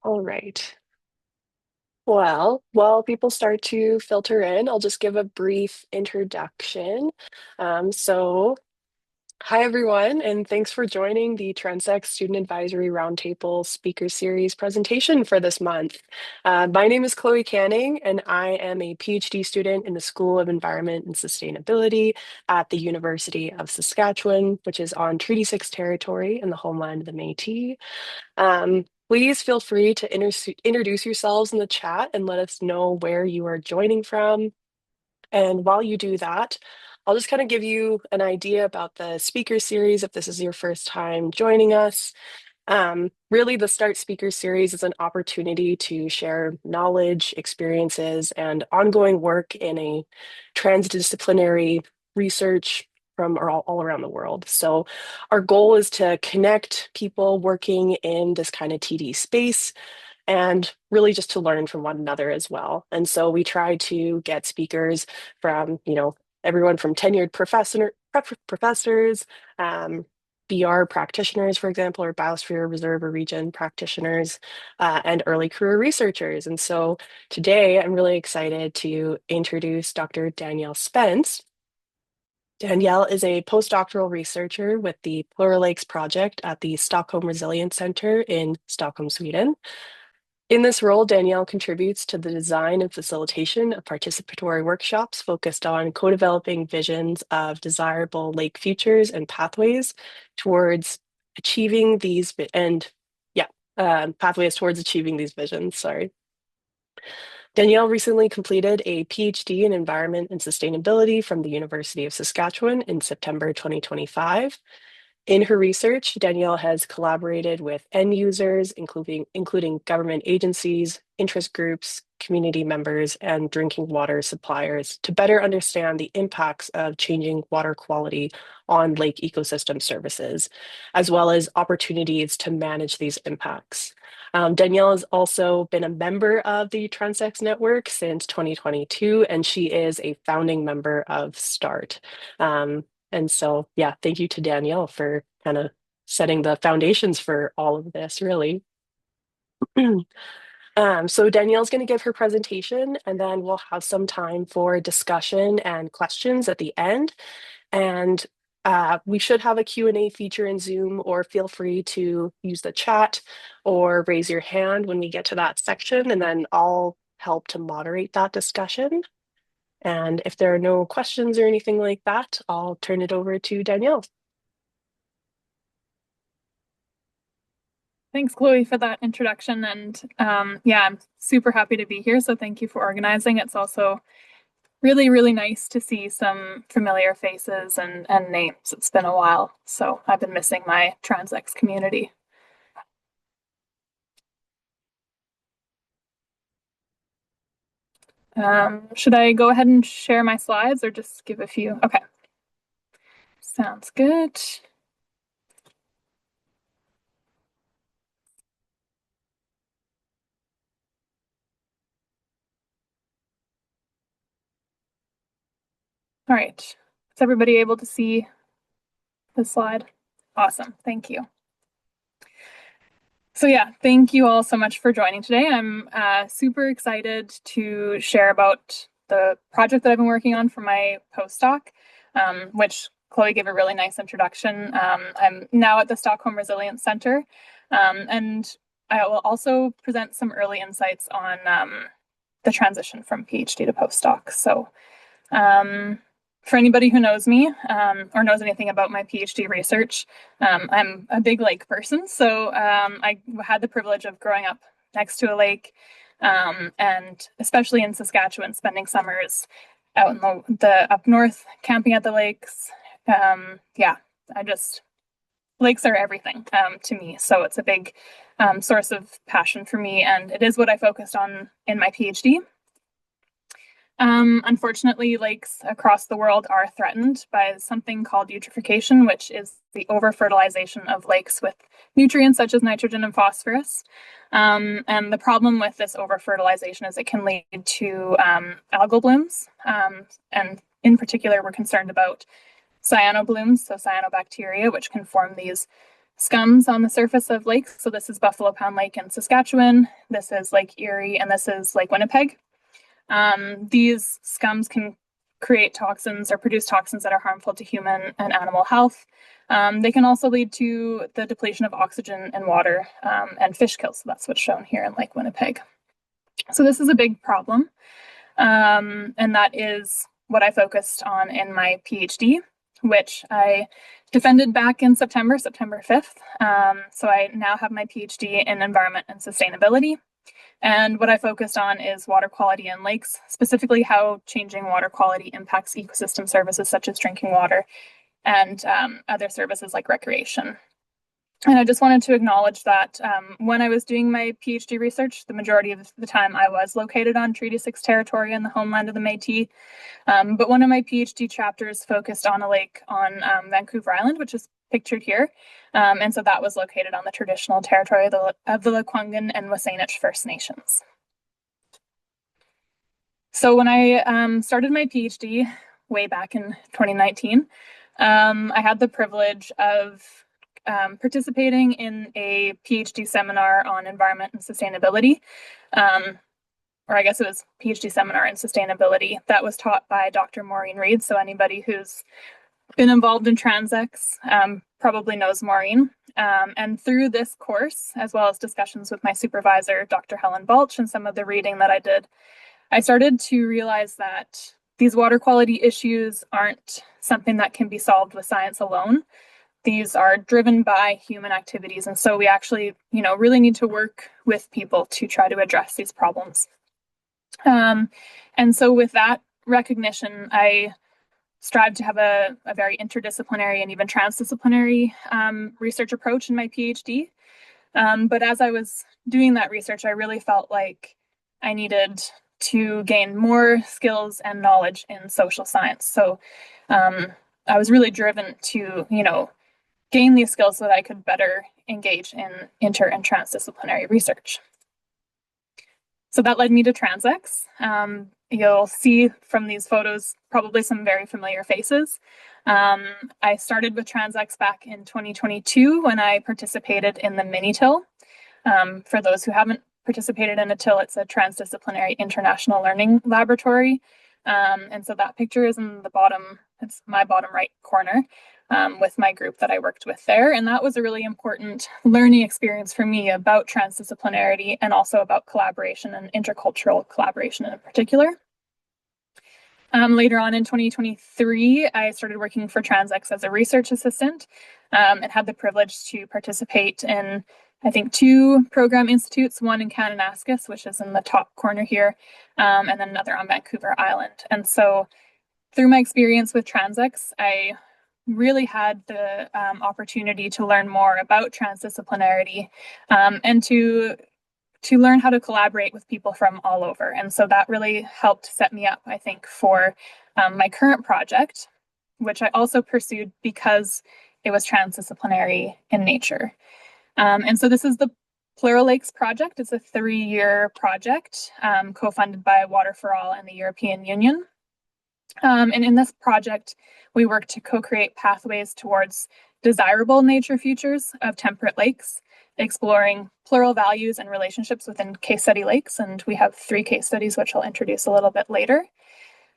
All right. Well, while people start to filter in, I'll just give a brief introduction. So, hi everyone, and thanks for joining the Transect Student Advisory Roundtable Speaker Series presentation for this month. My name is Chloe Canning, and I am a PhD student in the School of Environment and Sustainability at the University of Saskatchewan, which is on Treaty 6 territory in the homeland of the Métis. Please feel free to introduce yourselves in the chat and let us know where you are joining from. And while you do that, I'll just kind of give you an idea about the speaker series if this is your first time joining us. Really, the Start Speaker Series is an opportunity to share knowledge, experiences, and ongoing work in a transdisciplinary research from all around the world. So our goal is to connect people working in this kind of TD space and really just to learn from one another as well. And so we try to get speakers from, everyone from tenured professors, BR practitioners, for example, or biosphere reserve or region practitioners, and early career researchers. And so today I'm really excited to introduce Dr. Danielle Spence. Danielle is a postdoctoral researcher with the PLURALAKES project at the Stockholm Resilience Centre in Stockholm, Sweden. In this role, Danielle contributes to the design and facilitation of participatory workshops focused on co-developing visions of desirable lake futures and pathways towards achieving these pathways towards achieving these visions. Sorry. Danielle recently completed a PhD in Environment and Sustainability from the University of Saskatchewan in September 2025. In her research, Danielle has collaborated with end users, including government agencies, interest groups, community members, and drinking water suppliers to better understand the impacts of changing water quality on lake ecosystem services, as well as opportunities to manage these impacts. Danielle has also been a member of the Transect Network since 2022, and she is a founding member of START. And so, yeah, thank you to Danielle for kind of setting the foundations for all of this, really. So Danielle's going to give her presentation, and then we'll have some time for discussion and questions at the end. And we should have a Q&A feature in Zoom, or feel free to use the chat or raise your hand when we get to that section, and then I'll help to moderate that discussion. And if there are no questions or anything like that, I'll turn it over to Danielle. Thanks, Chloe, for that introduction. And yeah, I'm super happy to be here. So thank you for organizing. It's also really, really nice to see some familiar faces and names. It's been a while. So I've been missing my TransX community. Should I go ahead and share my slides or just give a few? Okay. Sounds good. All right. Is everybody able to see the slide? Awesome. Thank you. So yeah, thank you all so much for joining today. I'm super excited to share about the project that I've been working on for my postdoc, which Chloe gave a really nice introduction. I'm now at the Stockholm Resilience Centre, and I will also present some early insights on the transition from PhD to postdoc. So for anybody who knows me or knows anything about my PhD research, I'm a big lake person. So I had the privilege of growing up next to a lake, and especially in Saskatchewan, spending summers out in the up north, camping at the lakes. Yeah, lakes are everything to me. So it's a big source of passion for me, and it is what I focused on in my PhD. Unfortunately, lakes across the world are threatened by something called eutrophication, which is the over-fertilization of lakes with nutrients such as nitrogen and phosphorus. And the problem with this over-fertilization is it can lead to algal blooms. And in particular, we're concerned about cyanoblooms, so cyanobacteria, which can form these scums on the surface of lakes. So this is Buffalo Pound Lake in Saskatchewan, this is Lake Erie, and this is Lake Winnipeg. These scums can create toxins or produce toxins that are harmful to human and animal health. They can also lead to the depletion of oxygen and water and fish kills. So that's what's shown here in Lake Winnipeg. So this is a big problem. And that is what I focused on in my PhD, which I defended back in September 5th. So I now have my PhD in environment and sustainability. And what I focused on is water quality in lakes, specifically how changing water quality impacts ecosystem services such as drinking water and other services like recreation. And I just wanted to acknowledge that when I was doing my PhD research, the majority of the time I was located on Treaty 6 territory in the homeland of the Métis. But one of my PhD chapters focused on a lake on Vancouver Island, which is pictured here. And so that was located on the traditional territory of the Lekwungen and Wasanich First Nations. So when I started my PhD way back in 2019, I had the privilege of participating in a PhD seminar on environment and sustainability, or I guess it was PhD seminar in sustainability that was taught by Dr. Maureen Reed. So anybody who's been involved in TransX probably knows Maureen. And through this course, as well as discussions with my supervisor, Dr. Helen Balch, and some of the reading that I did, I started to realize that these water quality issues aren't something that can be solved with science alone. These are driven by human activities. And so we actually, really need to work with people to try to address these problems. And so with that recognition, I strive to have a very interdisciplinary and even transdisciplinary research approach in my PhD. But as I was doing that research, I really felt like I needed to gain more skills and knowledge in social science. So I was really driven to, gain these skills so that I could better engage in inter and transdisciplinary research. So that led me to TransX. You'll see from these photos probably some very familiar faces. I started with TransX back in 2022 when I participated in the mini-till. For those who haven't participated in a till, it's a transdisciplinary international learning laboratory. And so that picture is in the bottom, it's my bottom right corner, with my group that I worked with there. And that was a really important learning experience for me about transdisciplinarity and also about collaboration and intercultural collaboration in particular. Later on in 2023, I started working for TransX as a research assistant and had the privilege to participate in, I think, 2 program institutes, one in Kananaskis, which is in the top corner here, and then another on Vancouver Island. And so through my experience with TransX, I really had the opportunity to learn more about transdisciplinarity and to learn how to collaborate with people from all over. And so that really helped set me up, I think, for my current project, which I also pursued because it was transdisciplinary in nature. And so this is the PLURALAKES project. It's a 3-year project co-funded by Water for All and the European Union. And in this project, we work to co-create pathways towards desirable nature futures of temperate lakes, exploring plural values and relationships within case study lakes. And we have 3 case studies, which I'll introduce a little bit later.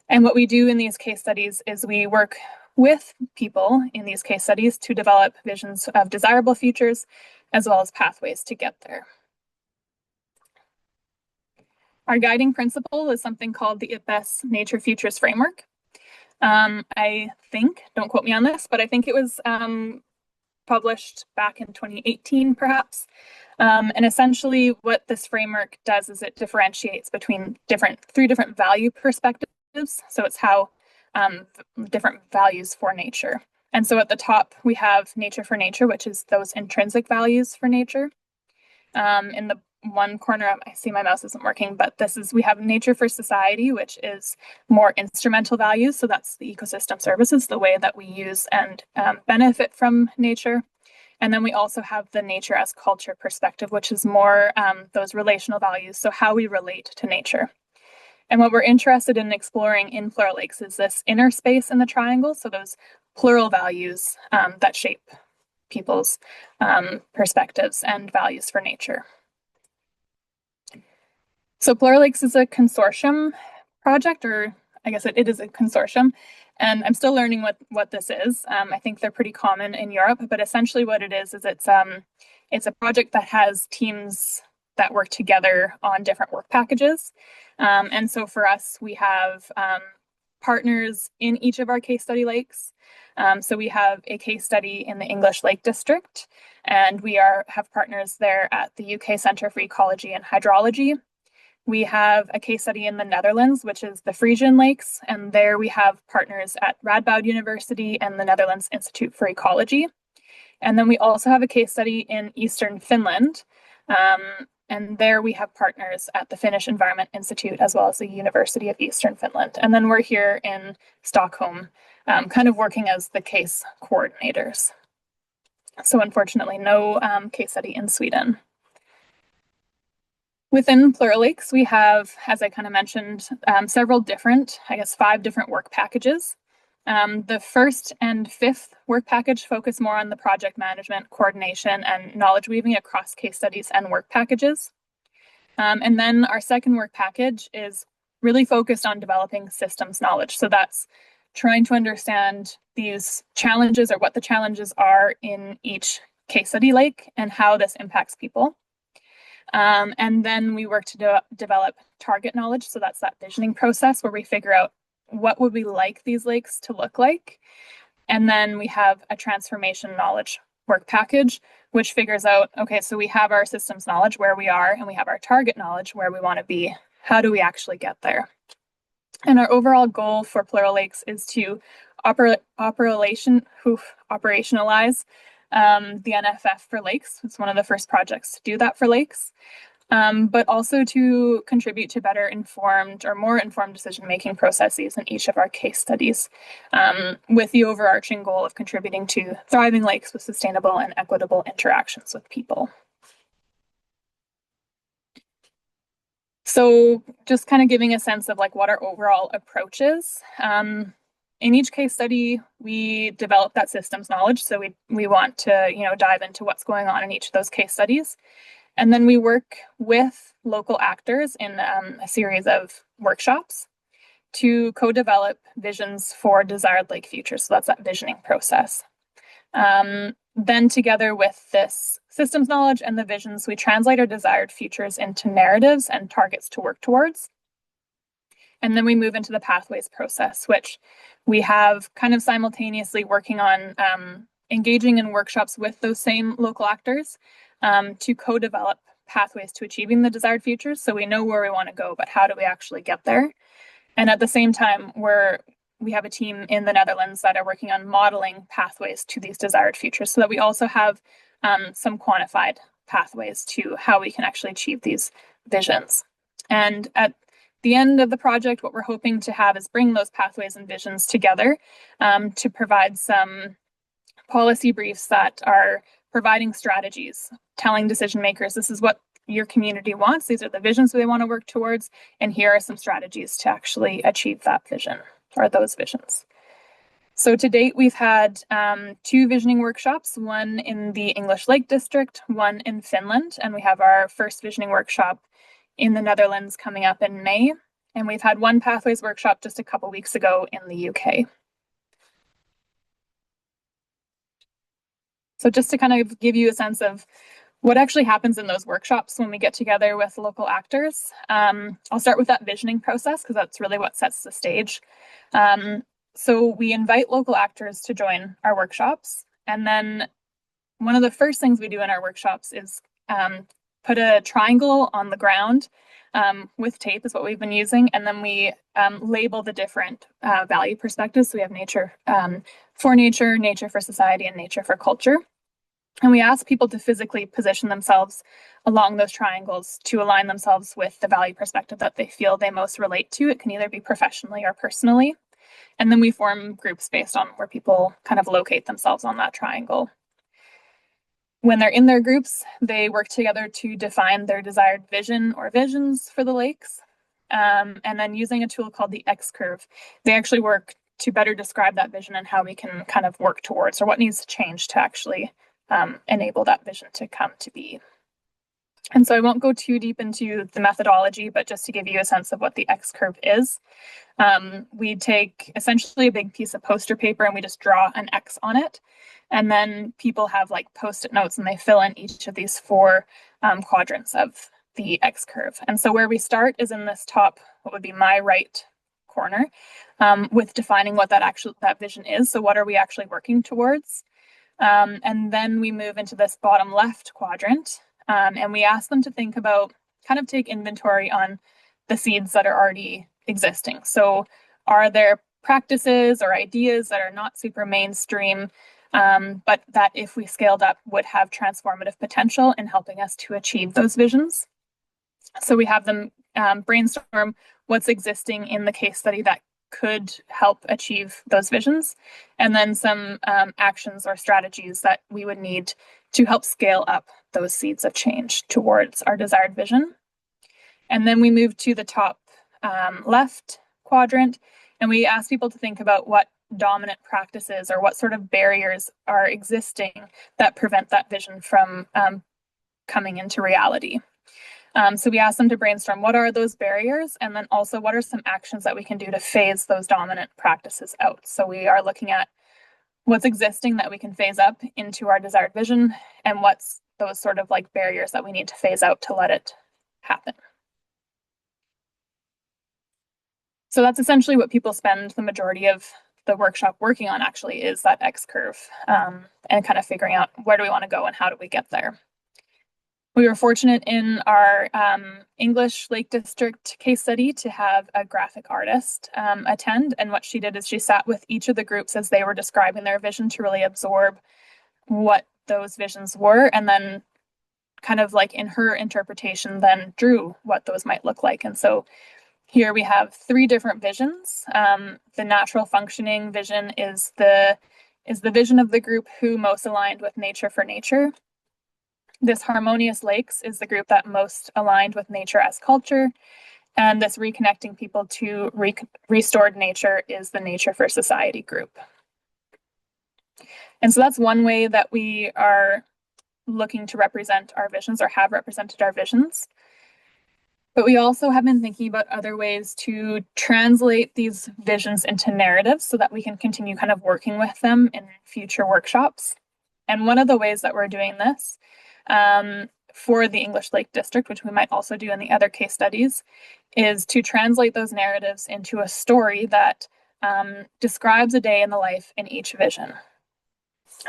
And what we do in these case studies is we work with people in these case studies to develop visions of desirable futures, as well as pathways to get there. Our guiding principle is something called the IPBES Nature Futures Framework. I think, don't quote me on this, but I think it was published back in 2018, perhaps. And essentially what this framework does is it differentiates between 3 different value perspectives. So it's how different values for nature. And so at the top, we have nature for nature, which is those intrinsic values for nature. In the one corner, I see my mouse isn't working, but we have nature for society, which is more instrumental values. So that's the ecosystem services, the way that we use and benefit from nature. And then we also have the nature as culture perspective, which is more those relational values. So how we relate to nature. And what we're interested in exploring in PLURALAKES is this inner space in the triangle. So those plural values that shape people's perspectives and values for nature. So PLURALAKES is a consortium project, or I guess it is a consortium, and I'm still learning what this is. I think they're pretty common in Europe, but essentially what it is it's a project that has teams that work together on different work packages. And so for us, we have partners in each of our case study lakes. So we have a case study in the English Lake District, and we have partners there at the UK Centre for Ecology and Hydrology. We have a case study in the Netherlands, which is the Frisian Lakes, and there we have partners at Radboud University and the Netherlands Institute for Ecology. And then we also have a case study in Eastern Finland, and there we have partners at the Finnish Environment Institute as well as the University of Eastern Finland. And then we're here in Stockholm, kind of working as the case coordinators. So unfortunately, no case study in Sweden. Within PLURALAKES, we have, as I kind of mentioned, several different, I guess 5 different work packages. The first and 5th work package focus more on the project management, coordination, and knowledge weaving across case studies and work packages. And then our second work package is really focused on developing systems knowledge. So that's trying to understand these challenges or what the challenges are in each case study lake and how this impacts people. And then we work to develop target knowledge. So that's that visioning process where we figure out what would we like these lakes to look like. And then we have a transformation knowledge work package, which figures out, okay, so we have our systems knowledge where we are, and we have our target knowledge where we want to be. How do we actually get there? And our overall goal for PLURALAKES is to operationalize the NFF for lakes. It's one of the first projects to do that for lakes, but also to contribute to better informed or more informed decision-making processes in each of our case studies, with the overarching goal of contributing to thriving lakes with sustainable and equitable interactions with people. So just kind of giving a sense of like what our overall approach is. In each case study, we develop that systems knowledge. So we want to, dive into what's going on in each of those case studies. And then we work with local actors in a series of workshops to co-develop visions for desired lake futures. So that's that visioning process. Then together with this systems knowledge and the visions, we translate our desired futures into narratives and targets to work towards. And then we move into the pathways process, which we have kind of simultaneously working on engaging in workshops with those same local actors to co-develop pathways to achieving the desired futures. So we know where we want to go, but how do we actually get there? And at the same time, we have a team in the Netherlands that are working on modeling pathways to these desired futures so that we also have some quantified pathways to how we can actually achieve these visions. And at the end of the project, what we're hoping to have is bring those pathways and visions together to provide some policy briefs that are providing strategies, telling decision makers, this is what your community wants, these are the visions they want to work towards, and here are some strategies to actually achieve that vision or those visions. So to date, we've had 2 visioning workshops, one in the English Lake District, one in Finland, and we have our first visioning workshop in the Netherlands coming up in May. And we've had 1 pathways workshop just a couple weeks ago in the UK. So just to kind of give you a sense of what actually happens in those workshops when we get together with local actors. I'll start with that visioning process because that's really what sets the stage. So we invite local actors to join our workshops. And then one of the first things we do in our workshops is put a triangle on the ground with tape is what we've been using. And then we label the different value perspectives. So we have nature for nature, nature for society, and nature for culture. And we ask people to physically position themselves along those triangles to align themselves with the value perspective that they feel they most relate to. It can either be professionally or personally. And then we form groups based on where people kind of locate themselves on that triangle. When they're in their groups, they work together to define their desired vision or visions for the lakes. And then using a tool called the X curve, they actually work to better describe that vision and how we can kind of work towards or what needs to change to actually enable that vision to come to be. And so I won't go too deep into the methodology, but just to give you a sense of what the X curve is, we take essentially a big piece of poster paper and we just draw an X on it. And then people have like post-it notes and they fill in each of these four quadrants of the X curve. And so where we start is in this top, what would be my right corner, with defining what that vision is. So what are we actually working towards? And then we move into this bottom left quadrant, and we ask them to think about, kind of take inventory on the seeds that are already existing. So are there practices or ideas that are not super mainstream, but that if we scaled up would have transformative potential in helping us to achieve those visions? So we have them brainstorm what's existing in the case study that could help achieve those visions, and then some actions or strategies that we would need to help scale up those seeds of change towards our desired vision. And then we move to the top left quadrant, and we ask people to think about what dominant practices or what sort of barriers are existing that prevent that vision from coming into reality. So we asked them to brainstorm what are those barriers, and then also what are some actions that we can do to phase those dominant practices out. So we are looking at what's existing that we can phase up into our desired vision, and what's those sort of like barriers that we need to phase out to let it happen. So that's essentially what people spend the majority of the workshop working on, actually, is that X curve, and kind of figuring out where do we want to go and how do we get there. We were fortunate in our English Lake District case study to have a graphic artist attend. And what she did is she sat with each of the groups as they were describing their vision to really absorb what those visions were. And then kind of like in her interpretation, then drew what those might look like. And so here we have three different visions. The natural functioning vision is the vision of the group who most aligned with nature for nature. This harmonious lakes is the group that most aligned with nature as culture. And this reconnecting people to restored nature is the nature for society group. And so that's one way that we are looking to represent our visions, or have represented our visions. But we also have been thinking about other ways to translate these visions into narratives so that we can continue kind of working with them in future workshops. And one of the ways that we're doing this for the English Lake District, which we might also do in the other case studies, is to translate those narratives into a story that describes a day in the life in each vision.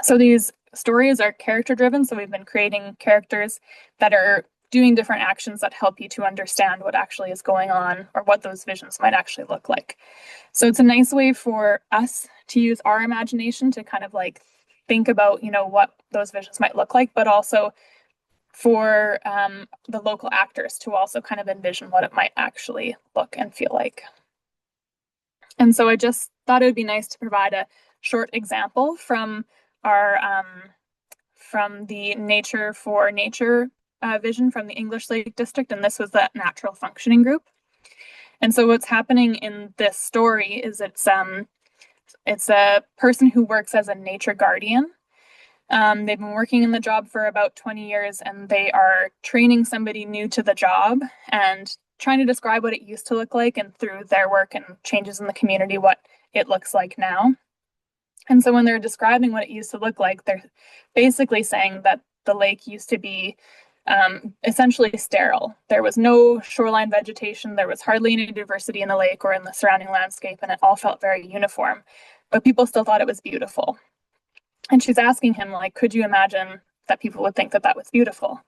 So these stories are character driven. So we've been creating characters that are doing different actions that help you to understand what actually is going on, or what those visions might actually look like. So it's a nice way for us to use our imagination to kind of like think about, what those visions might look like, but also for the local actors to also kind of envision what it might actually look and feel like. And so I just thought it would be nice to provide a short example from our from the Nature for Nature vision from the English Lake District, and this was that natural functioning group. And so what's happening in this story is it's a person who works as a nature guardian. They've been working in the job for about 20 years, and they are training somebody new to the job and trying to describe what it used to look like, and through their work and changes in the community, what it looks like now. And so when they're describing what it used to look like, they're basically saying that the lake used to be essentially sterile. There was no shoreline vegetation. There was hardly any diversity in the lake or in the surrounding landscape, and it all felt very uniform. But people still thought it was beautiful. And she's asking him, like, could you imagine that people would think that that was beautiful?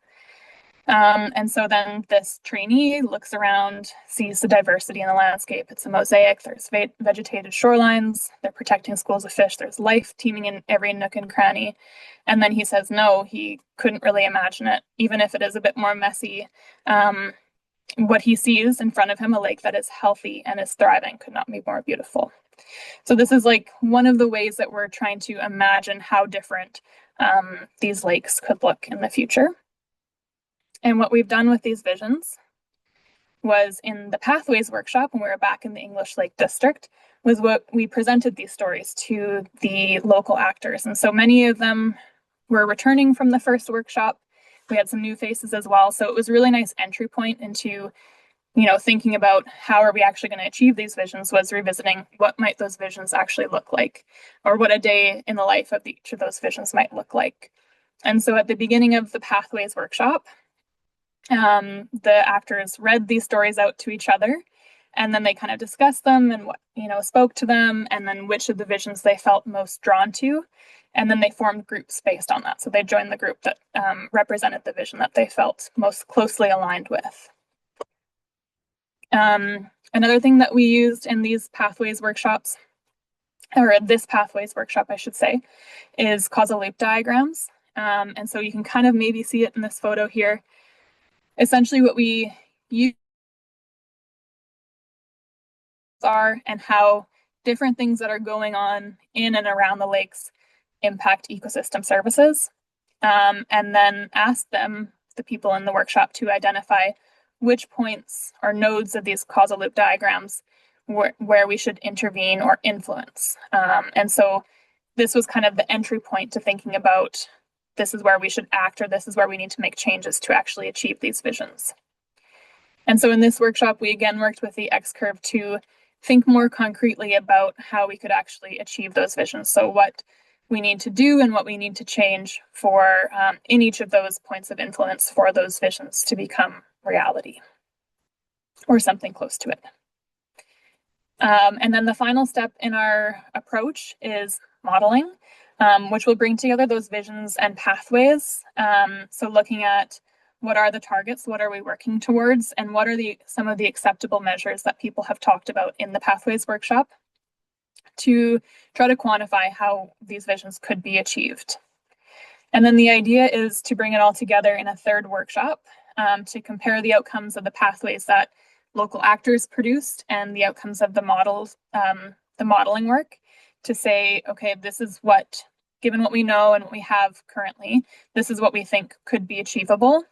And so then this trainee looks around, sees the diversity in the landscape. It's a mosaic. There's vegetated shorelines. They're protecting schools of fish. There's life teeming in every nook and cranny. And then he says, no, he couldn't really imagine it, even if it is a bit more messy. What he sees in front of him, a lake that is healthy and is thriving, could not be more beautiful. So this is like one of the ways that we're trying to imagine how different these lakes could look in the future. And what we've done with these visions was, in the Pathways workshop, when we were back in the English Lake District, was what we presented these stories to the local actors. And so many of them were returning from the first workshop. We had some new faces as well. So it was a really nice entry point into, thinking about how are we actually going to achieve these visions, was revisiting what might those visions actually look like, or what a day in the life of each of those visions might look like. And so at the beginning of the Pathways workshop, the actors read these stories out to each other, and then they kind of discussed them and what, spoke to them, and then which of the visions they felt most drawn to. And then they formed groups based on that. So they joined the group that represented the vision that they felt most closely aligned with. Another thing that we used in these Pathways workshops, or this Pathways workshop, I should say, is causal loop diagrams. And so you can kind of maybe see it in this photo here. Essentially what we use are and how different things that are going on in and around the lakes impact ecosystem services. And then ask them, the people in the workshop, to identify which points or nodes of these causal loop diagrams where we should intervene or influence. And so this was kind of the entry point to thinking about, this is where we should act, or this is where we need to make changes to actually achieve these visions. And so in this workshop, we again worked with the X-curve to think more concretely about how we could actually achieve those visions. So what we need to do and what we need to change for in each of those points of influence for those visions to become reality, or something close to it. And then the final step in our approach is modeling, which will bring together those visions and pathways. So looking at what are the targets, what are we working towards, and what are some of the acceptable measures that people have talked about in the Pathways workshop, to try to quantify how these visions could be achieved. And then the idea is to bring it all together in a third workshop to compare the outcomes of the pathways that local actors produced and the outcomes of the modeling work, to say, okay, this is what, given what we know and what we have currently, this is what we think could be achievable.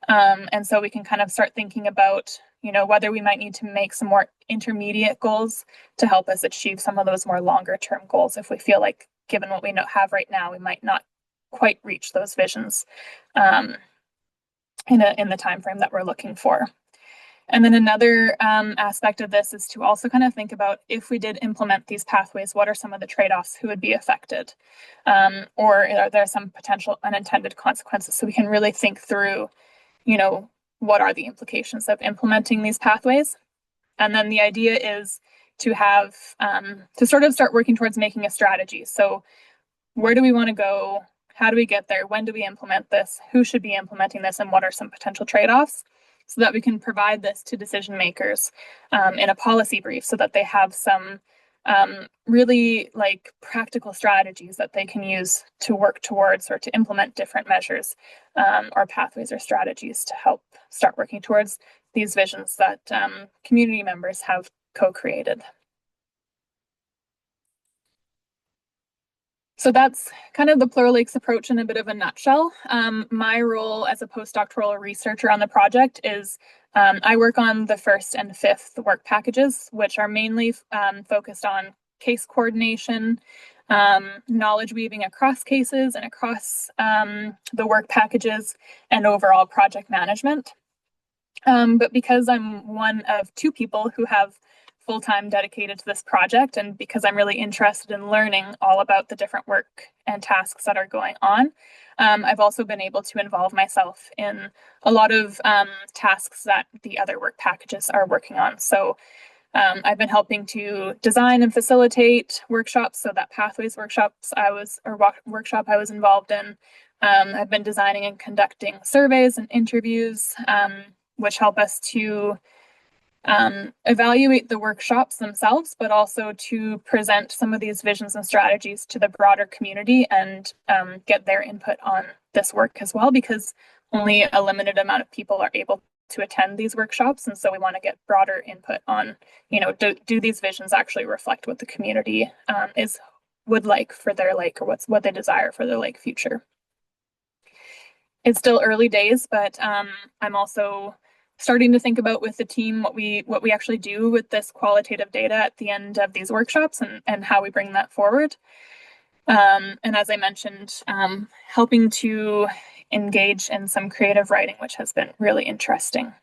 And so we can kind of start thinking about, whether we might need to make some more intermediate goals to help us achieve some of those more longer term goals, if we feel like, given what we have right now, we might not quite reach those visions in the time frame that we're looking for. And then another aspect of this is to also kind of think about, if we did implement these pathways, what are some of the trade-offs who would be affected? Or are there some potential unintended consequences? So we can really think through, what are the implications of implementing these pathways? And then the idea is to have, to sort of start working towards making a strategy. So where do we want to go? How do we get there? When do we implement this? Who should be implementing this? And what are some potential trade-offs? So that we can provide this to decision makers in a policy brief, so that they have some really practical strategies that they can use to work towards, or to implement different measures or pathways or strategies to help start working towards these visions that community members have co-created. So that's kind of the PLURALAKES approach in a bit of a nutshell. My role as a postdoctoral researcher on the project is I work on the first and fifth work packages, which are mainly focused on case coordination, knowledge weaving across cases and across the work packages, and overall project management. But because I'm one of two people who have full-time dedicated to this project, and because I'm really interested in learning all about the different work and tasks that are going on, I've also been able to involve myself in a lot of tasks that the other work packages are working on. So I've been helping to design and facilitate workshops. So that Pathways workshop I was involved in. I've been designing and conducting surveys and interviews, which help us to evaluate the workshops themselves, but also to present some of these visions and strategies to the broader community and get their input on this work as well, because only a limited amount of people are able to attend these workshops. And so we want to get broader input on, do these visions actually reflect what the community would like for their lake, or what they desire for their lake future. It's still early days, but I'm also starting to think about with the team what we actually do with this qualitative data at the end of these workshops, and how we bring that forward. And as I mentioned, helping to engage in some creative writing, which has been really interesting.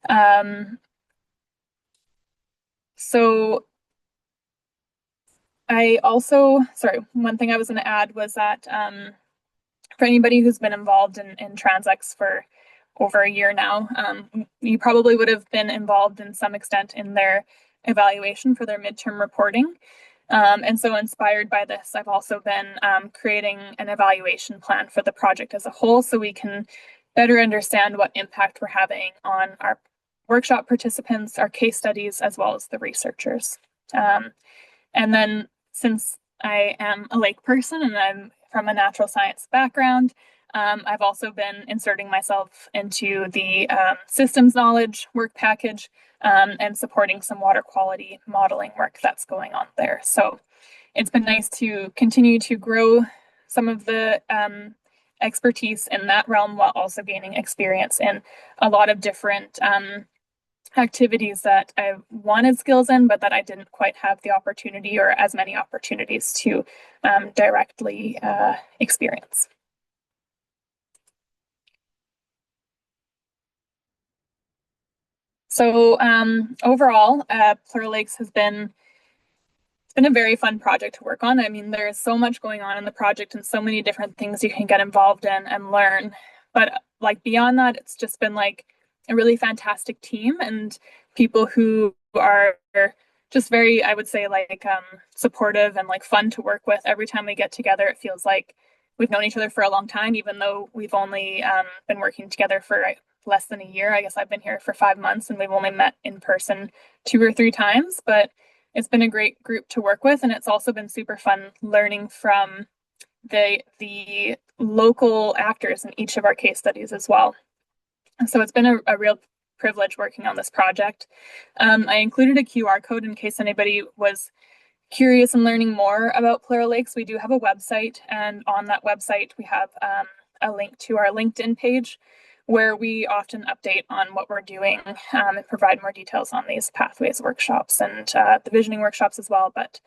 Um, so one thing I was going to add was that for anybody who's been involved in Transx for over a year now, you probably would have been involved in some extent in their evaluation for their midterm reporting. And so inspired by this, I've also been creating an evaluation plan for the project as a whole so we can better understand what impact we're having on our workshop participants, our case studies, as well as the researchers. And then since I am a lake person and I'm from a natural science background, I've also been inserting myself into the systems knowledge work package and supporting some water quality modeling work that's going on there. So it's been nice to continue to grow some of the expertise in that realm while also gaining experience in a lot of different activities that I wanted skills in, but that I didn't quite have the opportunity or as many opportunities to directly experience. So overall, PLURALAKES has been it's been a very fun project to work on. I mean, there's so much going on in the project and so many different things you can get involved in and learn. But like beyond that, it's just been like a really fantastic team and people who are just very, I would say, like supportive and like fun to work with. Every time we get together, it feels like we've known each other for a long time, even though we've only been working together for less than a year. I guess I've been here for 5 months and we've only met in person 2 or 3 times, but it's been a great group to work with, and it's also been super fun learning from the local actors in each of our case studies as well. So it's been a real privilege working on this project. I included a QR code in case anybody was curious and learning more about PLURALAKES. We do have a website, and on that website we have a link to our LinkedIn page where we often update on what we're doing and provide more details on these pathways workshops and the visioning workshops as well, but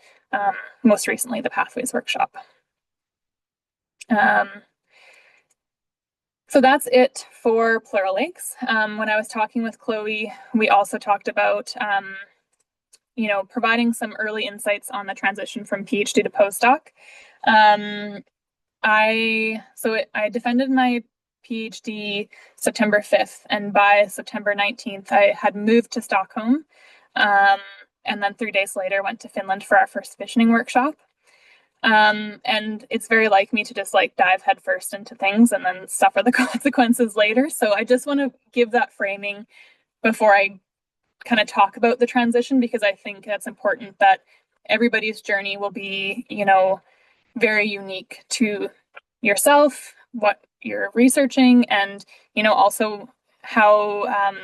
most recently the pathways workshop. So that's it for PLURALAKES. When I was talking with Chloe, we also talked about providing some early insights on the transition from PhD to postdoc. I defended my PhD September 5th, and by September 19th, I had moved to Stockholm. And then 3 days later, went to Finland for our first visioning workshop. And it's very like me to just like dive headfirst into things and then suffer the consequences later. So I just want to give that framing before I kind of talk about the transition, because I think that's important that everybody's journey will be, very unique to yourself, what you're researching, and also how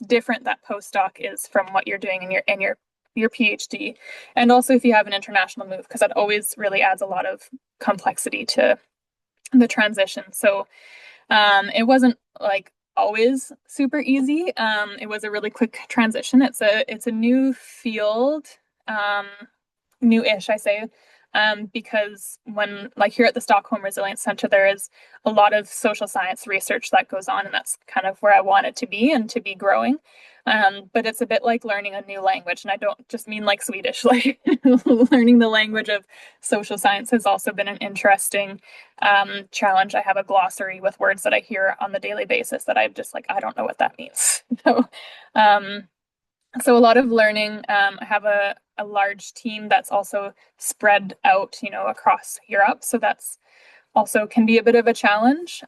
different that postdoc is from what you're doing in your PhD, and also if you have an international move, because that always really adds a lot of complexity to the transition. So it wasn't like always super easy. It was a really quick transition. It's a new field, new-ish, I say, because when, like here at the Stockholm Resilience Centre, there is a lot of social science research that goes on, and that's kind of where I wanted to be and to be growing. But it's a bit like learning a new language, and I don't just mean like Swedish. Like learning the language of social science has also been an interesting challenge. I have a glossary with words that I hear on the daily basis that I'm just like, I don't know what that means. So a lot of learning. I have a large team that's also spread out, across Europe. So that's also can be a bit of a challenge.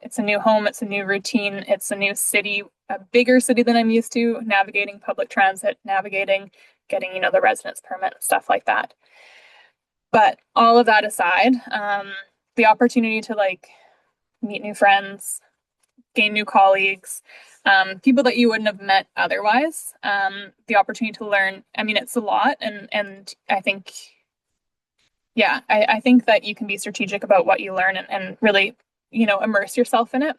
It's a new home, it's a new routine, it's a new city, a bigger city than I'm used to, navigating public transit, navigating getting, the residence permit and stuff like that. But all of that aside, the opportunity to like meet new friends, gain new colleagues, people that you wouldn't have met otherwise. The opportunity to learn. I mean, it's a lot, and I think, yeah, I think that you can be strategic about what you learn and really, immerse yourself in it.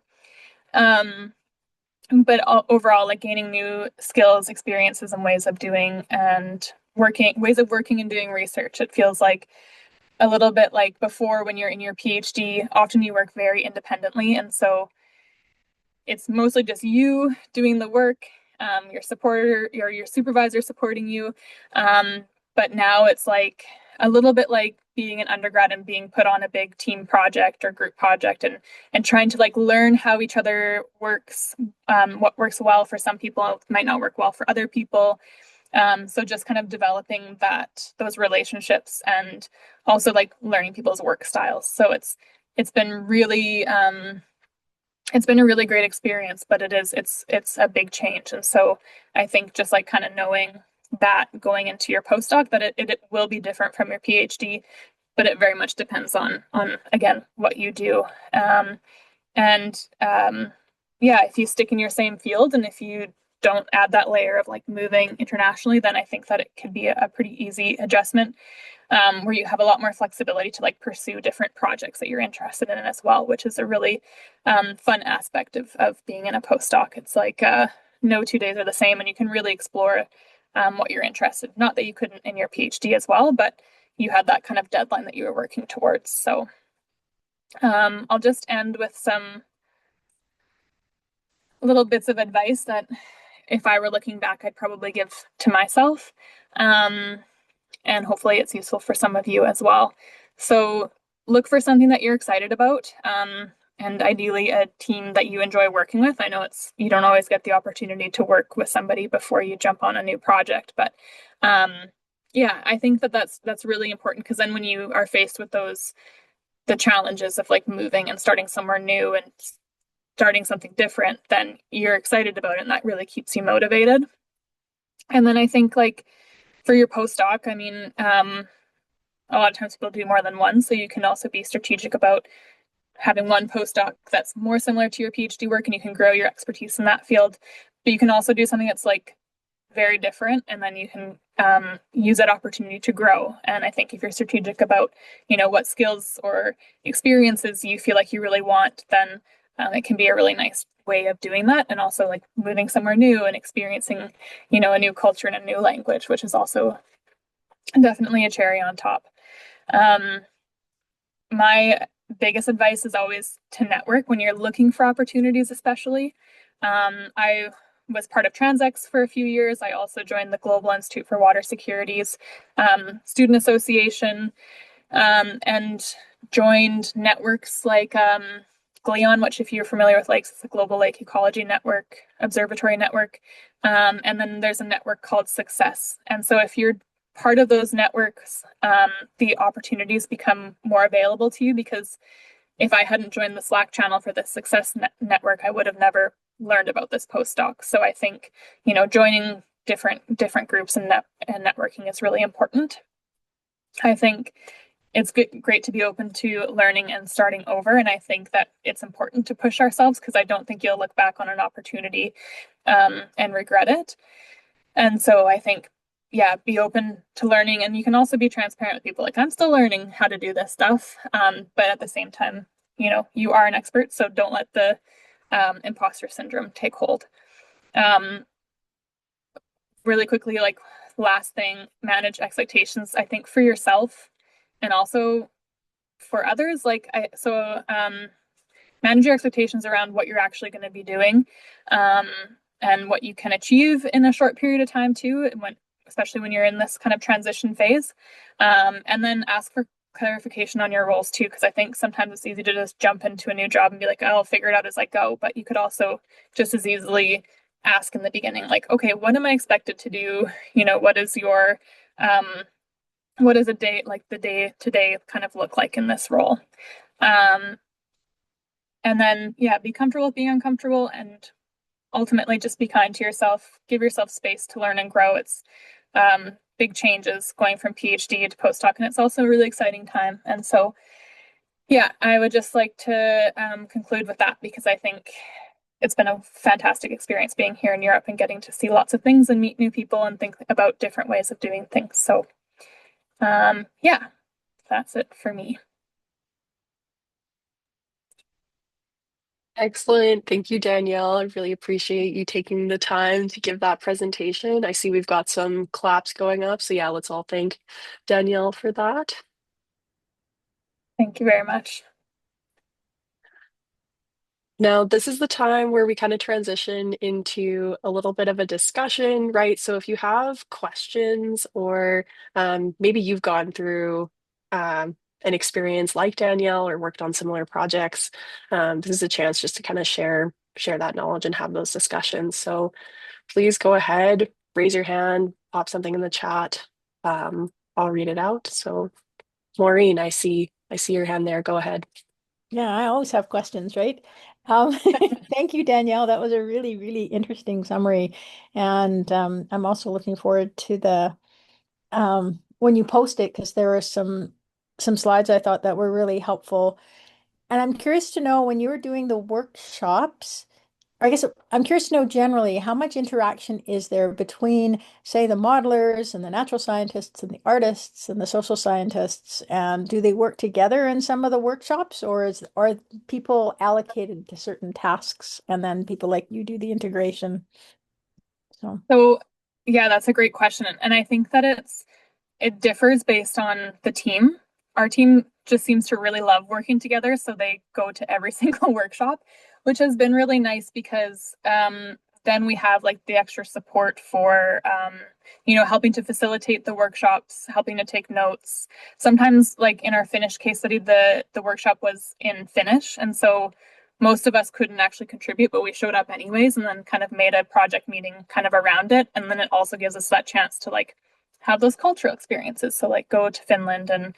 But overall, like gaining new skills, experiences, and ways of doing and working and doing research. It feels like a little bit like before when you're in your PhD, often you work very independently. And so it's mostly just you doing the work, your supporter, your supervisor supporting you. But now it's like a little bit like being an undergrad and being put on a big team project or group project and trying to like learn how each other works, what works well for some people might not work well for other people. So just kind of developing those relationships and also like learning people's work styles. So it's been really it's been a really great experience, but it's a big change. And so I think just like kind of knowing that going into your postdoc that it will be different from your PhD, but it very much depends on again what you do. And yeah, if you stick in your same field and if you don't add that layer of like moving internationally, then I think that it could be a pretty easy adjustment, where you have a lot more flexibility to like pursue different projects that you're interested in as well, which is a really fun aspect of being in a postdoc. It's like no 2 days are the same, and you can really explore what you're interested in. Not that you couldn't in your PhD as well, but you had that kind of deadline that you were working towards. So I'll just end with some little bits of advice that if I were looking back, I'd probably give to myself. Um, and hopefully it's useful for some of you as well. So look for something that you're excited about, and ideally a team that you enjoy working with. I know you don't always get the opportunity to work with somebody before you jump on a new project, but um, yeah, I think that's really important because then when you are faced with the challenges of like moving and starting somewhere new and starting something different, then you're excited about it and that really keeps you motivated. And then I think like for your postdoc, I mean, a lot of times people do more than one, so you can also be strategic about having one postdoc that's more similar to your PhD work and you can grow your expertise in that field. But you can also do something that's like very different and then you can use that opportunity to grow. And I think if you're strategic about, what skills or experiences you feel like you really want, then it can be a really nice way of doing that. And also like moving somewhere new and experiencing, a new culture and a new language, which is also definitely a cherry on top. Um, my biggest advice is always to network when you're looking for opportunities, especially. I was part of Transex for a few years. I also joined the Global Institute for Water Security's student association, and joined networks like GLEON, which if you're familiar with lakes, it's a global lake ecology network, observatory network. And then there's a network called Success. And so if you're part of those networks, the opportunities become more available to you because if I hadn't joined the Slack channel for the Success network, I would have never learned about this postdoc. So I think, joining different groups and networking is really important. I think it's great to be open to learning and starting over. And I think that it's important to push ourselves because I don't think you'll look back on an opportunity and regret it. And so I think, yeah, be open to learning. And you can also be transparent with people. Like, I'm still learning how to do this stuff. But at the same time, you are an expert. So don't let the imposter syndrome take hold. Um, really quickly, like, last thing, manage expectations, I think, for yourself and also for others. Manage your expectations around what you're actually going to be doing, and what you can achieve in a short period of time too, especially when you're in this kind of transition phase. And then ask for clarification on your roles too, because I think sometimes it's easy to just jump into a new job and be like, oh, I'll figure it out as I go. But you could also just as easily ask in the beginning, like, okay, what am I expected to do? What is your what does the day to day kind of look like in this role? Um, and then, yeah, be comfortable with being uncomfortable and ultimately just be kind to yourself. Give yourself space to learn and grow. It's big changes going from PhD to postdoc, and it's also a really exciting time. And so, yeah, I would just like to conclude with that because I think it's been a fantastic experience being here in Europe and getting to see lots of things and meet new people and think about different ways of doing things. So, yeah, that's it for me. Excellent. Thank you, Danielle. I really appreciate you taking the time to give that presentation. I see we've got some claps going up. So yeah, let's all thank Danielle for that. Thank you very much. Now, this is the time where we kind of transition into a little bit of a discussion, right? So if you have questions or maybe you've gone through an experience like Danielle or worked on similar projects, this is a chance just to kind of share that knowledge and have those discussions. So please go ahead, raise your hand, pop something in the chat. I'll read it out. So Maureen, I see your hand there. Go ahead. Yeah, I always have questions, right? Thank you, Danielle. That was a really, really interesting summary. And I'm also looking forward to the when you post it because there were some slides I thought that were really helpful. And I'm curious to know when you were doing the workshops. I guess I'm curious to know generally how much interaction is there between, say, the modelers and the natural scientists and the artists and the social scientists, and do they work together in some of the workshops, or are people allocated to certain tasks and then people like you do the integration? So, So, yeah, that's a great question. And I think that it differs based on the team. Our team just seems to really love working together, so they go to every single workshop, which has been really nice because then we have like the extra support for helping to facilitate the workshops, helping to take notes. Sometimes, like in our Finnish case study, the workshop was in Finnish, and so most of us couldn't actually contribute, but we showed up anyways, and then kind of made a project meeting kind of around it. And then it also gives us that chance to like have those cultural experiences. So like go to Finland and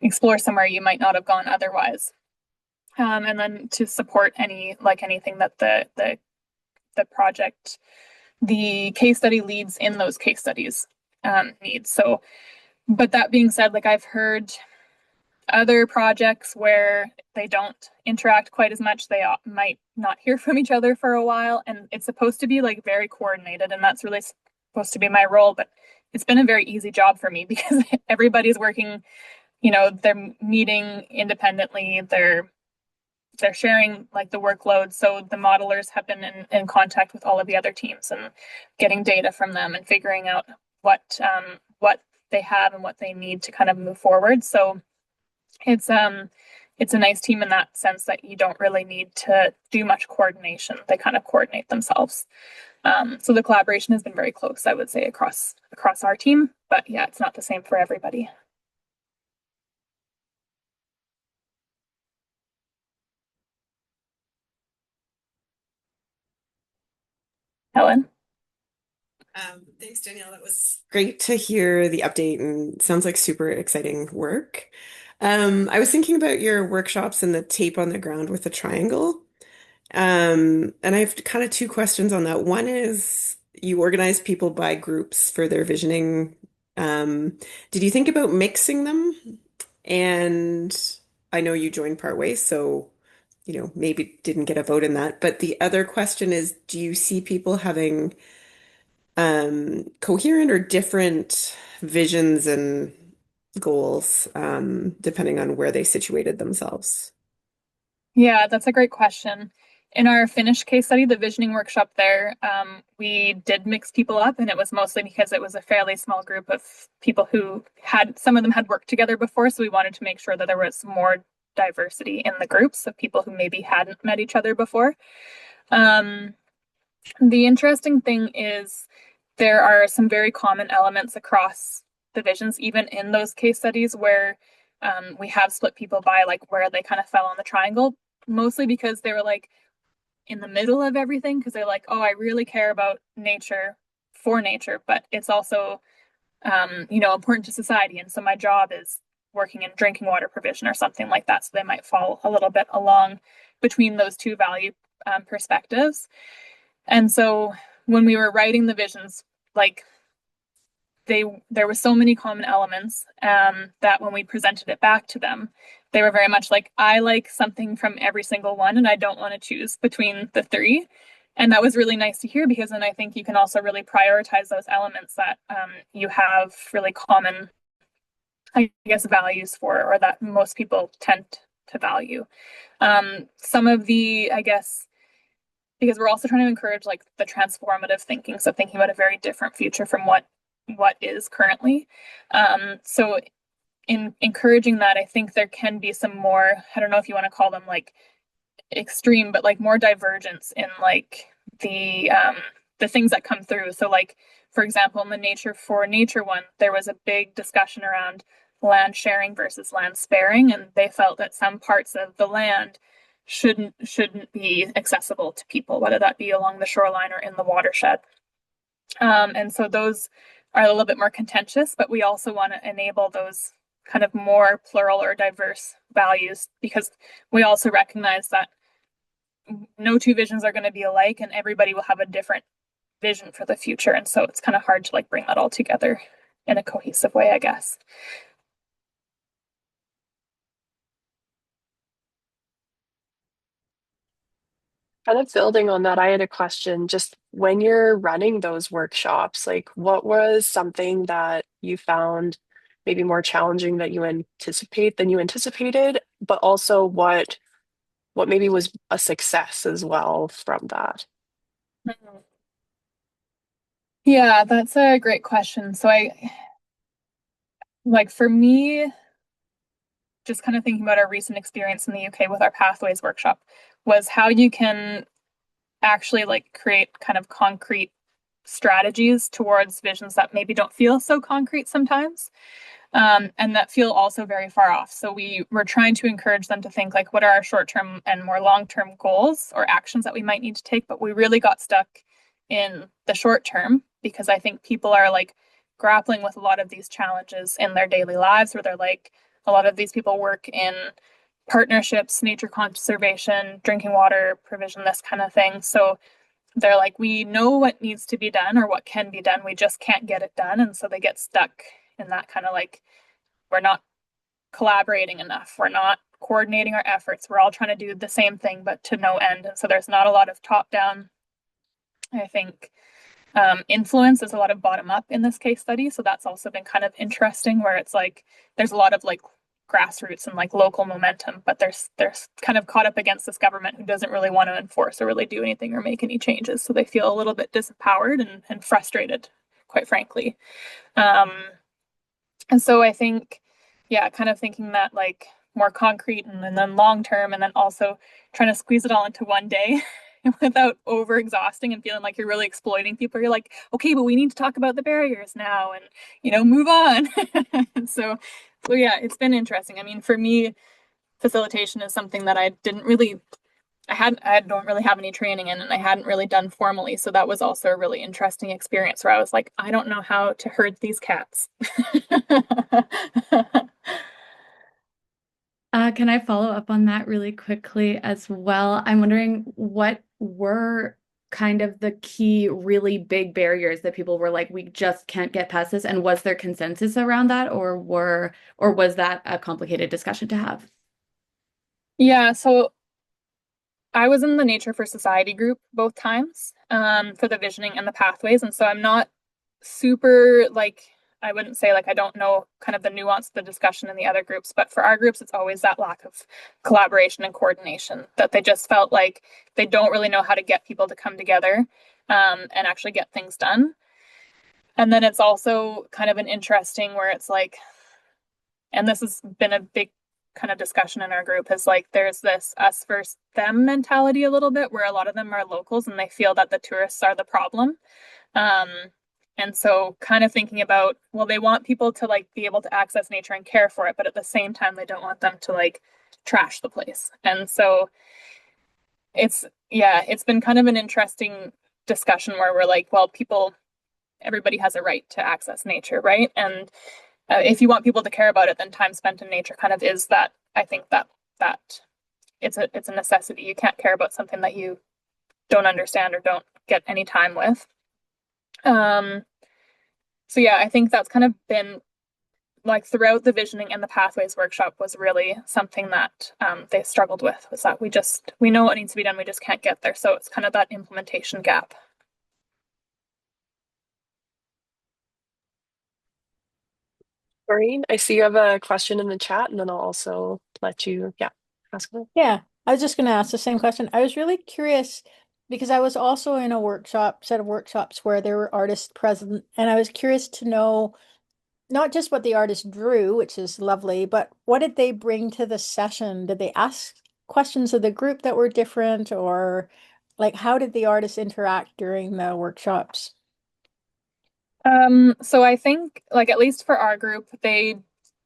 explore somewhere you might not have gone otherwise. And then to support anything that the project, the case study leads in those case studies needs. So, but that being said, like I've heard other projects where they don't interact quite as much. They might not hear from each other for a while, and it's supposed to be like very coordinated, and that's really supposed to be my role. But it's been a very easy job for me because everybody's working, they're meeting independently, they're sharing like the workload. So the modelers have been in contact with all of the other teams and getting data from them and figuring out what they have and what they need to kind of move forward. So it's a nice team in that sense that you don't really need to do much coordination. They kind of coordinate themselves. So the collaboration has been very close, I would say, across our team. But yeah, it's not the same for everybody. Helen? Thanks, Danielle. That was great to hear the update and sounds like super exciting work. I was thinking about your workshops and the tape on the ground with the triangle. And I have kind of two questions on that. One is you organize people by groups for their visioning. Did you think about mixing them? And I know you joined partway, so maybe didn't get a vote in that. But the other question is, do you see people having coherent or different visions and goals, depending on where they situated themselves? Yeah, that's a great question. In our Finnish case study, the visioning workshop there, we did mix people up, and it was mostly because it was a fairly small group of people who some of them had worked together before, so we wanted to make sure that there was more diversity in the groups of people who maybe hadn't met each other before. Um, the interesting thing is there are some very common elements across divisions, even in those case studies where we have split people by like where they kind of fell on the triangle, mostly because they were like in the middle of everything, because they're like, oh, I really care about nature for nature, but it's also, important to society. And so my job is working in drinking water provision or something like that. So they might fall a little bit along between those two value perspectives. And so when we were writing the visions, like there were so many common elements that when we presented it back to them, they were very much like, I like something from every single one, and I don't want to choose between the three. And that was really nice to hear because then I think you can also really prioritize those elements that you have really common, I guess, values for, or that most people tend to value. Some of the, I guess, because we're also trying to encourage like the transformative thinking, so thinking about a very different future from what is currently. So in encouraging that, I think there can be some more, I don't know if you want to call them like extreme, but like more divergence in like the things that come through. So like for example, in the Nature for Nature one, there was a big discussion around land sharing versus land sparing, and they felt that some parts of the land shouldn't be accessible to people, whether that be along the shoreline or in the watershed. And so those are a little bit more contentious, but we also want to enable those kind of more plural or diverse values, because we also recognize that no two visions are going to be alike and everybody will have a different vision for the future. And so it's kind of hard to like bring that all together in a cohesive way, I guess. Kind of building on that, I had a question. Just when you're running those workshops, like what was something that you found maybe more challenging that you anticipate than you anticipated, but also what maybe was a success as well from that? Mhm. Yeah, that's a great question. So I like for me, just kind of thinking about our recent experience in the UK with our Pathways workshop was how you can actually like create kind of concrete strategies towards visions that maybe don't feel so concrete sometimes, and that feel also very far off. So we were trying to encourage them to think like, what are our short-term and more long-term goals or actions that we might need to take? But we really got stuck in the short term because I think people are like grappling with a lot of these challenges in their daily lives, where they're like, a lot of these people work in partnerships, nature conservation, drinking water provision, this kind of thing. So they're like, we know what needs to be done or what can be done, we just can't get it done. And so they get stuck in that kind of like, we're not collaborating enough, we're not coordinating our efforts, we're all trying to do the same thing but to no end. And so there's not a lot of top down, I think, influence. There's a lot of bottom up in this case study. So that's also been kind of interesting, where it's like there's a lot of like grassroots and like local momentum, but they're kind of caught up against this government who doesn't really want to enforce or really do anything or make any changes. So they feel a little bit disempowered and frustrated, quite frankly. Um, and so I think, yeah, kind of thinking that like more concrete and then long term, and then also trying to squeeze it all into one day without over exhausting and feeling like you're really exploiting people. You're like, okay, but we need to talk about the barriers now and, move on. So yeah, it's been interesting. I mean, for me, facilitation is something that I didn't really I don't really have any training in, and I hadn't really done formally. So that was also a really interesting experience where I was like, I don't know how to herd these cats. Can I follow up on that really quickly as well? I'm wondering what were kind of the key, really big barriers that people were like, we just can't get past this, and was there consensus around that, or was that a complicated discussion to have? Yeah, so I was in the Nature for Society group both times, for the visioning and the pathways. And so I'm not super like, I wouldn't say like I don't know kind of the nuance of the discussion in the other groups, but for our groups, it's always that lack of collaboration and coordination, that they just felt like they don't really know how to get people to come together, and actually get things done. And then it's also kind of an interesting where it's like, and this has been a big kind of discussion in our group, is like there's this us versus them mentality a little bit, where a lot of them are locals and they feel that the tourists are the problem. um, and so kind of thinking about, well, they want people to like be able to access nature and care for it, but at the same time they don't want them to like trash the place. And so it's been kind of an interesting discussion where we're like, well, everybody has a right to access nature, right? And if you want people to care about it, then time spent in nature kind of is that. I think that it's a necessity. You can't care about something that you don't understand or don't get any time with. So yeah, I think that's kind of been like throughout the visioning and the pathways workshop was really something that, they struggled with, was that we know what needs to be done, we just can't get there. So it's kind of that implementation gap. Maureen, I see you have a question in the chat, and then I'll also let you, yeah, ask it. Yeah, I was just going to ask the same question. I was really curious because I was also in a set of workshops where there were artists present, and I was curious to know not just what the artist drew, which is lovely, but what did they bring to the session? Did they ask questions of the group that were different, or like how did the artists interact during the workshops? So I think, like, at least for our group, they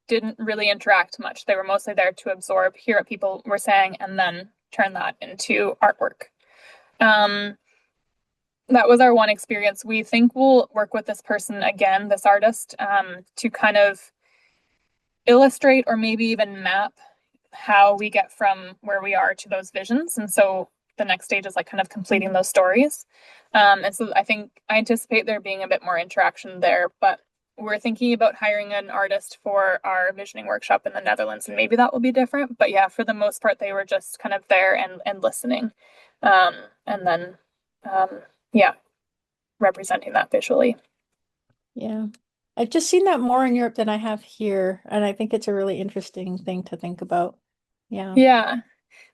didn't really interact much. They were mostly there to absorb, hear what people were saying, and then turn that into artwork. Um, that was our one experience. We think we'll work with this person again, this artist, to kind of illustrate or maybe even map how we get from where we are to those visions. And so the next stage is like kind of completing those stories. And so I anticipate there being a bit more interaction there, but we're thinking about hiring an artist for our visioning workshop in the Netherlands, and maybe that will be different. But yeah, for the most part, they were just kind of there and listening. And then, yeah, representing that visually. Yeah. I've just seen that more in Europe than I have here, and I think it's a really interesting thing to think about. Yeah. Yeah.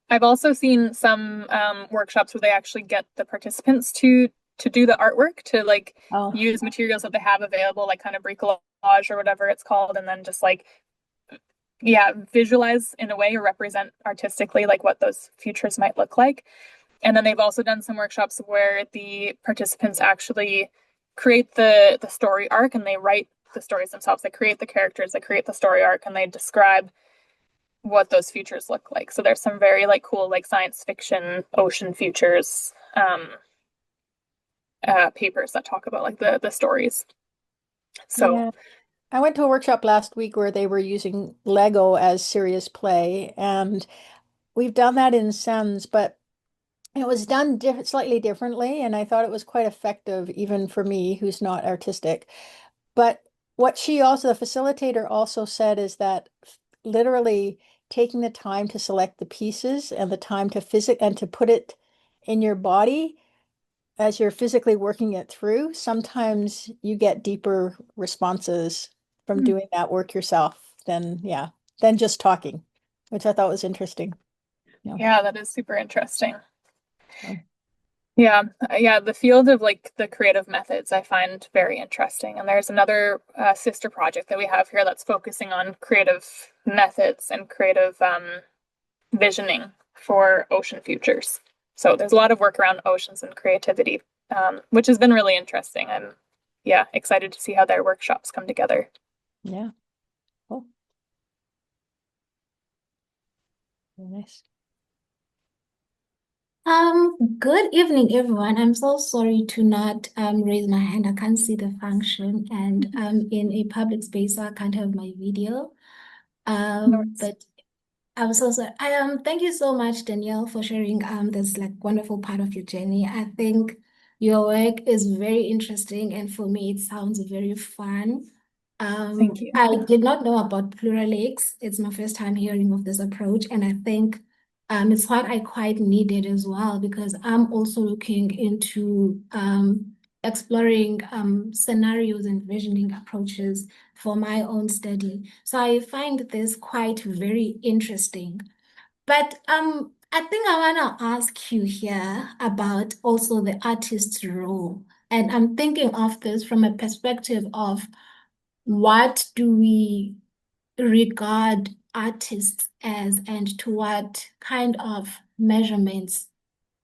I've also seen some workshops where they actually get the participants to do the artwork, to like Oh, use materials that they have available, like kind of bricolage or whatever it's called, and then just like, yeah, visualize in a way or represent artistically like what those futures might look like. And then they've also done some workshops where the participants actually create the story arc, and they write the stories themselves. They create the characters, they create the story arc, and they describe what those futures look like. So there's some very like cool like science fiction ocean futures papers that talk about like the stories. So yeah. I went to a workshop last week where they were using Lego as serious play, and we've done that in Sens, but it was done slightly differently, and I thought it was quite effective, even for me, who's not artistic. But what she also, the facilitator also said, is that literally taking the time to select the pieces and the time to and to put it in your body as you're physically working it through, sometimes you get deeper responses from doing that work yourself than just talking, which I thought was interesting. Yeah. yeah, that is super interesting. So, Yeah, yeah, the field of like the creative methods I find very interesting. And there's another sister project that we have here that's focusing on creative methods and creative visioning for ocean futures. So there's a lot of work around oceans and creativity, which has been really interesting. I'm, yeah, excited to see how their workshops come together. yeah. Cool. Very nice. Good evening, everyone. I'm so sorry to not raise my hand. I can't see the function, and I'm in a public space, so I can't have my video. No worries. But I was also thank you so much, Danielle, for sharing this like wonderful part of your journey. I think your work is very interesting, and for me, it sounds very fun. Thank you. I did not know about PLURALAKES. It's my first time hearing of this approach, and I think it's what I quite needed as well, because I'm also looking into exploring scenarios and visioning approaches for my own study. So I find this quite very interesting. But I think I want to ask you here about also the artist's role. And I'm thinking of this from a perspective of what do we regard artists as, and to what kind of measurements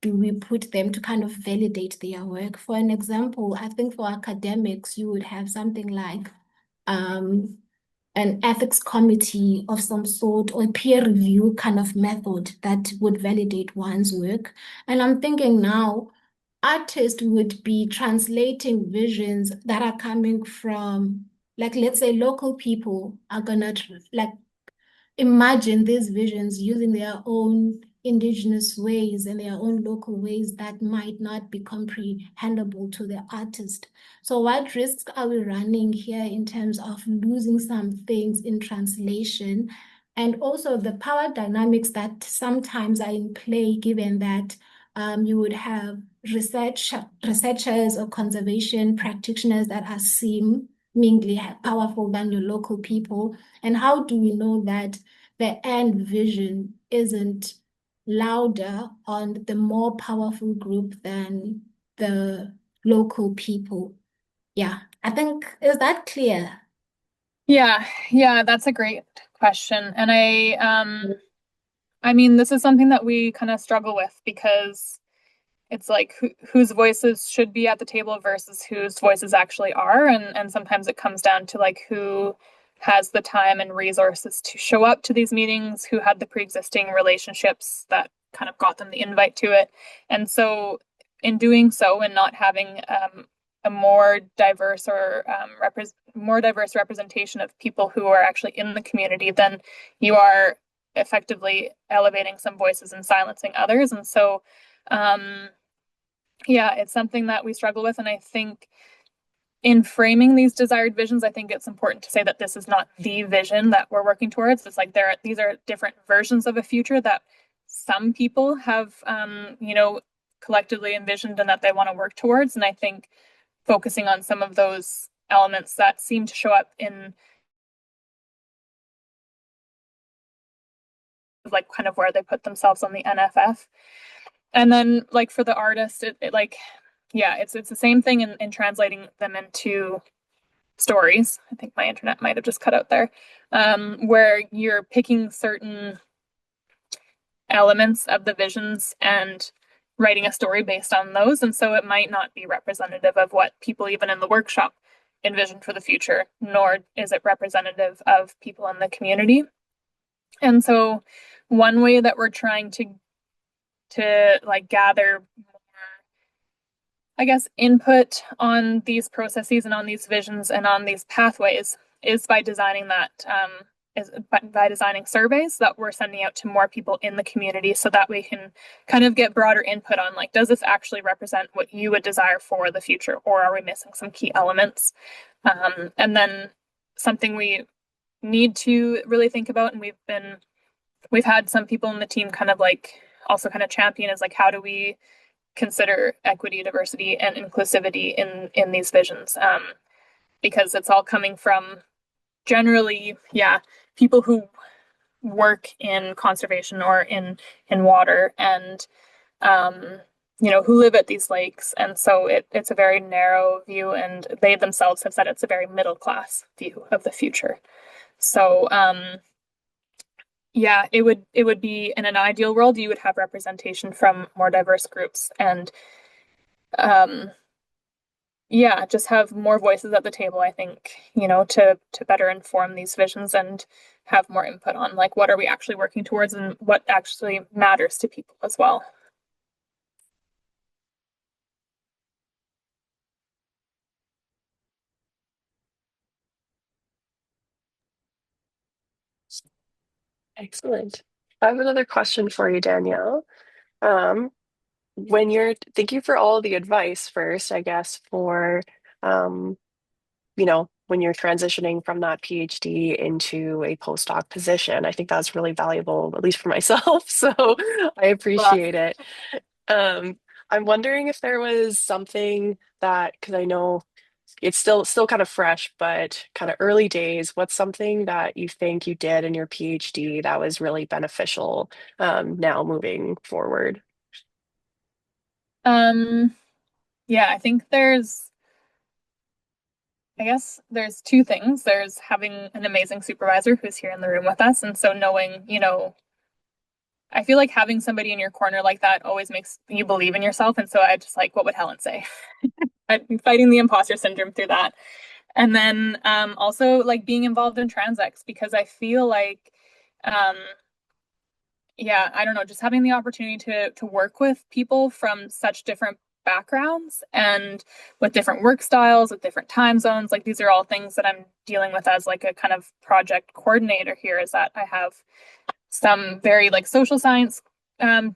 do we put them to kind of validate their work? For an example, I think for academics, you would have something like um, an ethics committee of some sort, or peer review kind of method that would validate one's work. And I'm thinking now, artists would be translating visions that are coming from, like, let's say local people are gonna like imagine these visions using their own indigenous ways and their own local ways that might not be comprehensible to the artist. So what risks are we running here in terms of losing some things in translation, and also the power dynamics that sometimes are in play, given that you would have researchers or conservation practitioners that are seemingly powerful than your local people? And how do we know that the end vision isn't louder on the more powerful group than the local people? Yeah, I think, is that clear? Yeah, that's a great question. And I mean, this is something that we kind of struggle with because it's like whose voices should be at the table versus whose voices actually are. And sometimes it comes down to like who has the time and resources to show up to these meetings, who had the pre-existing relationships that kind of got them the invite to it. And so in doing so and not having a more diverse or more diverse representation of people who are actually in the community, then you are effectively elevating some voices and silencing others. And so yeah, it's something that we struggle with. And I think in framing these desired visions, I think it's important to say that this is not the vision that we're working towards. It's like these are different versions of a future that some people have, collectively envisioned and that they want to work towards. And I think focusing on some of those elements that seem to show up in like kind of where they put themselves on the NFF. And then like for the artist, it's the same thing in translating them into stories. I think my internet might have just cut out there, where you're picking certain elements of the visions and writing a story based on those. And so it might not be representative of what people even in the workshop envision for the future, nor is it representative of people in the community. And so one way that we're trying to like gather more, I guess, input on these processes and on these visions and on these pathways is by designing by designing surveys that we're sending out to more people in the community so that we can kind of get broader input on like, does this actually represent what you would desire for the future, or are we missing some key elements? And then something we need to really think about, and we've had some people in the team kind of like also kind of champion is like, how do we consider equity, diversity, and inclusivity in these visions? Because it's all coming from generally, people who work in conservation or in water and who live at these lakes. And so it's a very narrow view, and they themselves have said it's a very middle class view of the future. So it would be in an ideal world, you would have representation from more diverse groups and um, just have more voices at the table, I think, to better inform these visions and have more input on like what are we actually working towards and what actually matters to people as well. Excellent. I have another question for you, Danielle. Um, thank you for all the advice first, I guess, for, um, when you're transitioning from that PhD into a postdoc position. I think that's really valuable, at least for myself. So I Well, appreciate it. Um, I'm wondering if there was something that, because I know it's still kind of fresh, but kind of early days. What's something that you think you did in your PhD that was really beneficial now moving forward? um, yeah, I think I guess there's two things. There's having an amazing supervisor who's here in the room with us. And so knowing, I feel like having somebody in your corner like that always makes you believe in yourself. And so I just like, what would Helen say? I'm fighting the imposter syndrome through that. And then also like being involved in transects, because I feel like um, I don't know, just having the opportunity to work with people from such different backgrounds and with different work styles, with different time zones. Like these are all things that I'm dealing with as like a kind of project coordinator here, is that I have some very like social science, a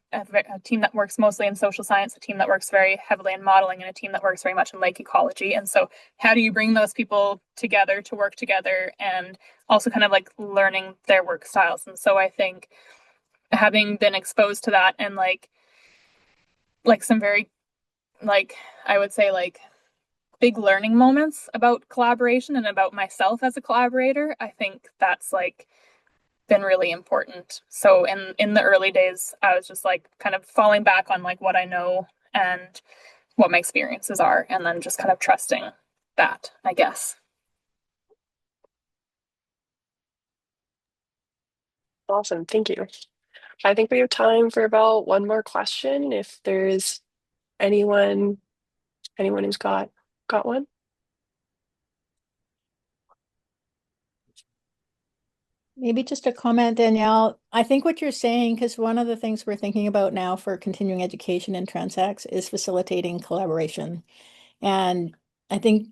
team that works mostly in social science, a team that works very heavily in modeling, and a team that works very much in lake ecology. And so how do you bring those people together to work together and also kind of like learning their work styles? And so I think having been exposed to that and like some very like I would say like big learning moments about collaboration and about myself as a collaborator, I think that's like been really important. So in the early days, I was just like kind of falling back on like what I know and what my experiences are, and then just kind of trusting that, I guess. Awesome. Thank you. I think we have time for about one more question if there's anyone who's got one. Maybe just a comment, Danielle. I think what you're saying, because one of the things we're thinking about now for continuing education in transacts is facilitating collaboration. And I think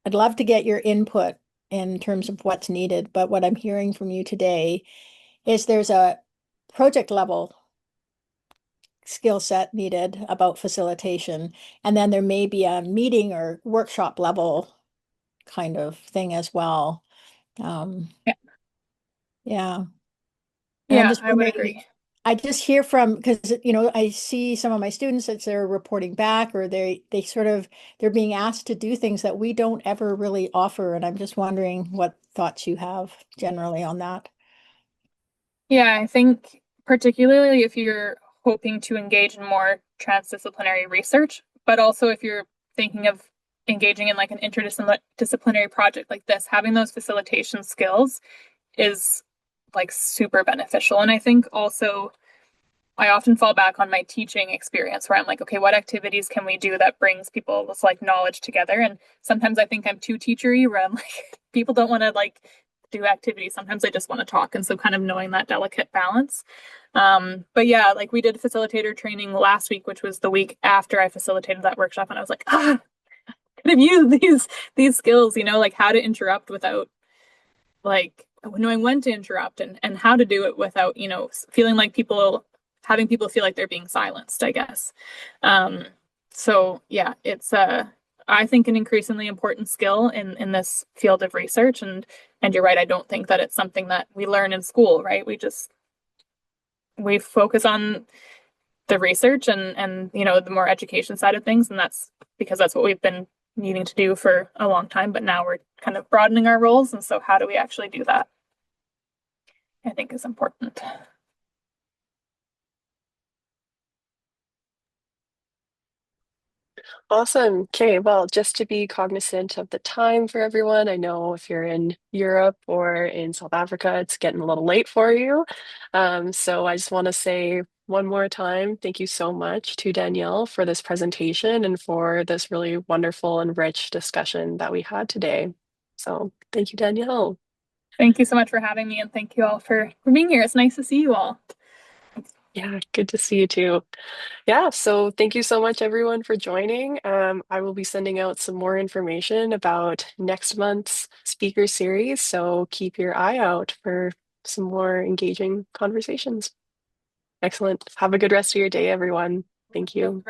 I'd love to get your input in terms of what's needed, but what I'm hearing from you today is there's a project level skill set needed about facilitation, and then there may be a meeting or workshop level kind of thing as well. Yeah, Yeah. And I'm yeah, just I would wondering, agree. I just hear from, because I see some of my students that they're reporting back or they sort of they're being asked to do things that we don't ever really offer. And I'm just wondering what thoughts you have generally on that. Yeah, I think particularly if you're hoping to engage in more transdisciplinary research, but also if you're thinking of engaging in like an interdisciplinary project like this, having those facilitation skills is like super beneficial. And I think also I often fall back on my teaching experience where I'm like, okay, what activities can we do that brings people's like knowledge together? And sometimes I think I'm too teachery where I'm like, people don't want to like do activities. Sometimes they just want to talk. And so kind of knowing that delicate balance. But yeah, like we did facilitator training last week, which was the week after I facilitated that workshop. And I was like, could have used these skills, like how to interrupt without like knowing when to interrupt and how to do it without, feeling like having people feel like they're being silenced, I guess. Um, so yeah, it's I think an increasingly important skill in this field of research. And you're right, I don't think that it's something that we learn in school, right? We focus on the research and the more education side of things, and that's because that's what we've been needing to do for a long time, but now we're kind of broadening our roles, and so how do we actually do that, I think, is important. Awesome. Okay, well, just to be cognizant of the time for everyone, I know if you're in Europe or in South Africa, it's getting a little late for you. So I just want to say one more time, thank you so much to Danielle for this presentation and for this really wonderful and rich discussion that we had today. So thank you, Danielle. Thank you so much for having me, and thank you all for being here. It's nice to see you all. Yeah, good to see you too. Yeah, so thank you so much, everyone, for joining. I will be sending out some more information about next month's speaker series, so keep your eye out for some more engaging conversations. Excellent. Have a good rest of your day, everyone. Thank you.